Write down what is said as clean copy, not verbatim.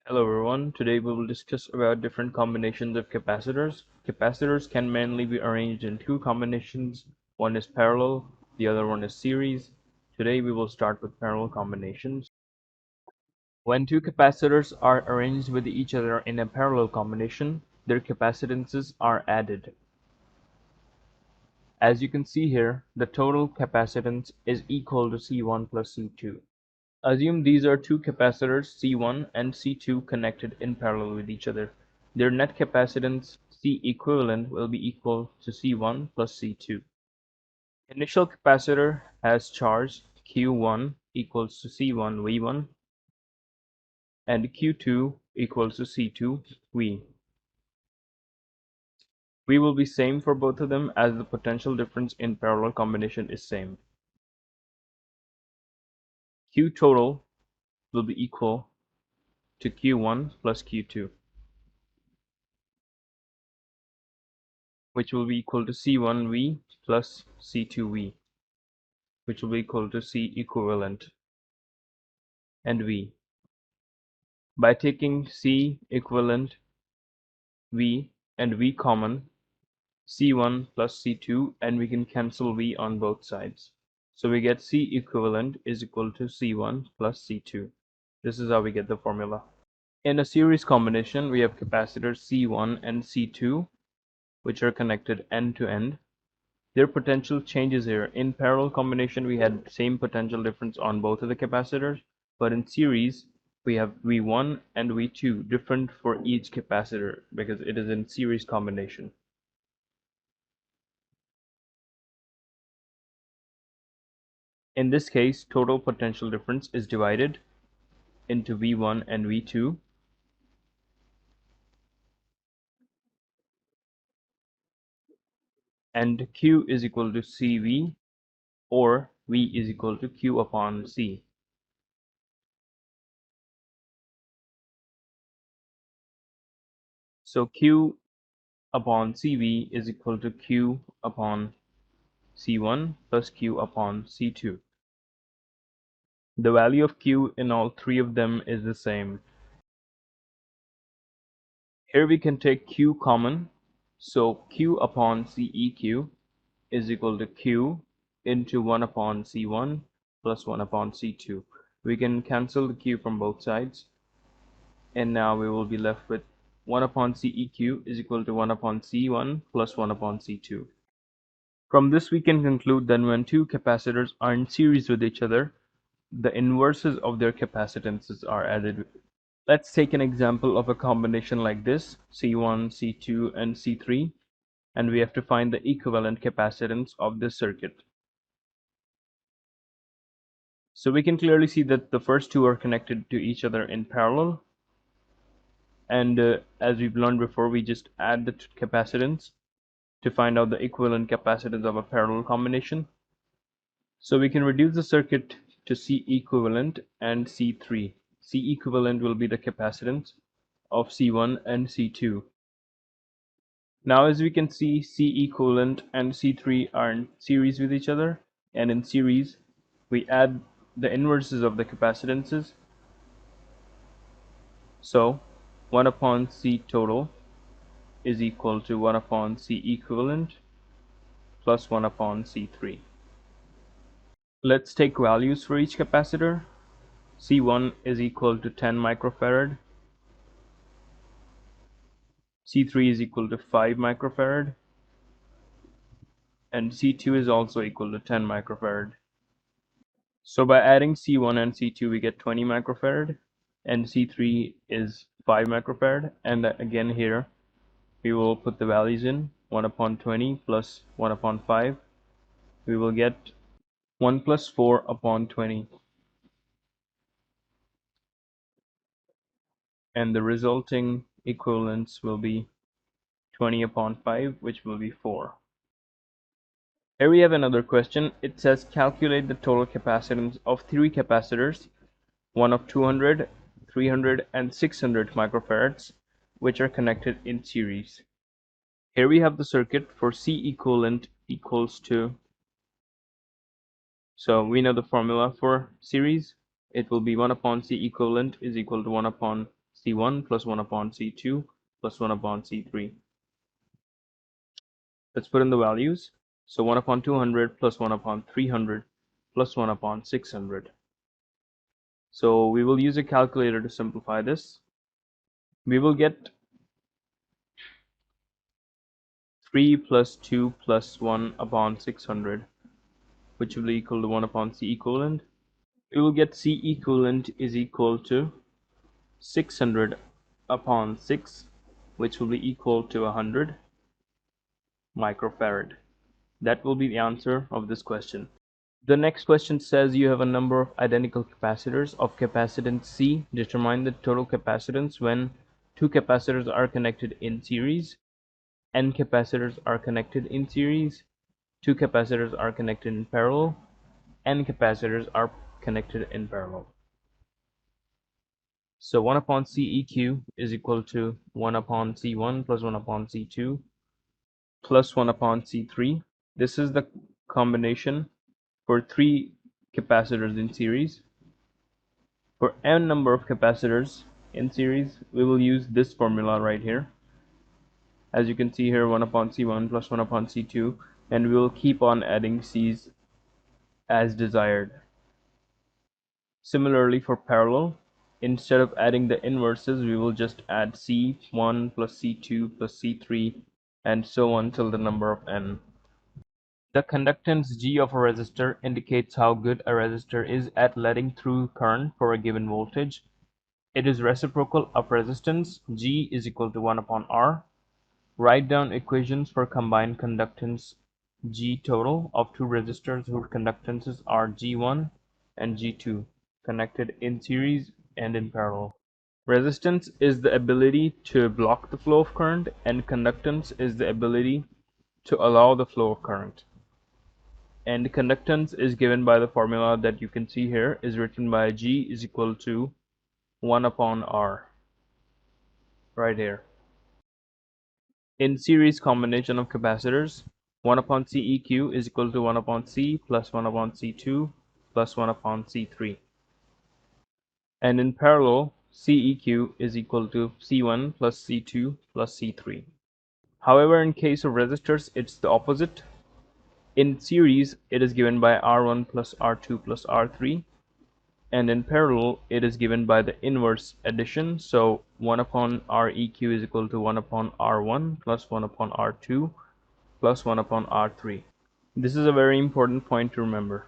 Hello everyone, today we will discuss about different combinations of capacitors. Capacitors can mainly be arranged in two combinations. One is parallel, the other one is series. Today we will start with parallel combinations. When two capacitors are arranged with each other in a parallel combination, their capacitances are added. As you can see here, the total capacitance is equal to C1 plus C2. Assume these are two capacitors C1 and C2 connected in parallel with each other. Their net capacitance C equivalent will be equal to C1 plus C2. Initial capacitor has charge Q1 equals to C1 V1 and Q2 equals to C2 V. V will be same for both of them as the potential difference in parallel combination is same. Q total will be equal to Q1 plus Q2, which will be equal to C1V plus C2V, which will be equal to C equivalent and V. By taking C equivalent, V and V common, C1 plus C2, and we can cancel V on both sides. So we get C equivalent is equal to C1 plus C2. This is how we get the formula. In a series combination, we have capacitors C1 and C2, which are connected end to end. Their potential changes here. In parallel combination, we had same potential difference on both of the capacitors, but in series, we have V1 and V2 different for each capacitor because it is in series combination. In this case, total potential difference is divided into V1 and V2. And Q is equal to CV, or V is equal to Q upon C. So Q upon CV is equal to Q upon C1 plus Q upon C2. The value of Q in all three of them is the same. Here we can take Q common, so Q upon CEQ is equal to Q into 1 upon C1 plus 1 upon C2. We can cancel the Q from both sides, and now we will be left with 1 upon CEQ is equal to 1 upon C1 plus 1 upon C2. From this we can conclude that when two capacitors are in series with each other, the inverses of their capacitances are added. Let's take an example of a combination like this, C1, C2, and C3, and we have to find the equivalent capacitance of this circuit. So we can clearly see that the first two are connected to each other in parallel, and as we've learned before, we just add the capacitance to find out the equivalent capacitance of a parallel combination. So we can reduce the circuit to C equivalent and C3. C equivalent will be the capacitance of C1 and C2. Now as we can see, C equivalent and C3 are in series with each other, and in series we add the inverses of the capacitances. So 1 upon C total is equal to 1 upon C equivalent plus 1 upon C3. Let's take values for each capacitor. C1 is equal to 10 microfarad, C3 is equal to 5 microfarad, and C2 is also equal to 10 microfarad. So by adding C1 and C2 we get 20 microfarad, and C3 is 5 microfarad, and again here we will put the values in. 1 upon 20 plus 1 upon 5, we will get 1 plus 4 upon 20, and the resulting equivalence will be 20 upon 5, which will be 4. Here we have another question. It says calculate the total capacitance of three capacitors, one of 200, 300, and 600 microfarads, which are connected in series. Here we have the circuit for C equivalent equals to, so we know the formula for series. It will be 1 upon C equivalent is equal to 1 upon C1 plus 1 upon C2 plus 1 upon C3. Let's put in the values. So 1 upon 200 plus 1 upon 300 plus 1 upon 600. So we will use a calculator to simplify this. We will get 3 plus 2 plus 1 upon 600, which will be equal to 1 upon C equivalent. We will get C equivalent is equal to 600 upon 6, which will be equal to 100 microfarad. That will be the answer of this question. The next question says you have a number of identical capacitors of capacitance C. Determine the total capacitance when two capacitors are connected in series, n capacitors are connected in series, two capacitors are connected in parallel, n capacitors are connected in parallel. So 1 upon CEQ is equal to 1 upon C1 plus 1 upon C2 plus 1 upon C3. This is the combination for three capacitors in series. For n number of capacitors in series, we will use this formula right here. As you can see here, 1 upon C1 plus 1 upon C2, and we will keep on adding C's as desired. Similarly for parallel, instead of adding the inverses, we will just add C1 plus C2 plus C3 and so on till the number of n. The conductance G of a resistor indicates how good a resistor is at letting through current for a given voltage. It is reciprocal of resistance. G is equal to 1 upon R. Write down equations for combined conductance G total of two resistors whose conductances are G1 and G2, connected in series and in parallel. Resistance is the ability to block the flow of current, and conductance is the ability to allow the flow of current. And conductance is given by the formula that you can see here, is written by G is equal to 1 upon R, right here. In series combination of capacitors, 1 upon CEQ is equal to 1 upon C plus 1 upon C2 plus 1 upon C3. And in parallel, CEQ is equal to C1 plus C2 plus C3. However, in case of resistors, it's the opposite. In series, it is given by R1 plus R2 plus R3. And in parallel, it is given by the inverse addition. So 1 upon Req is equal to 1 upon R1 plus 1 upon R2 plus 1 upon R3. This is a very important point to remember.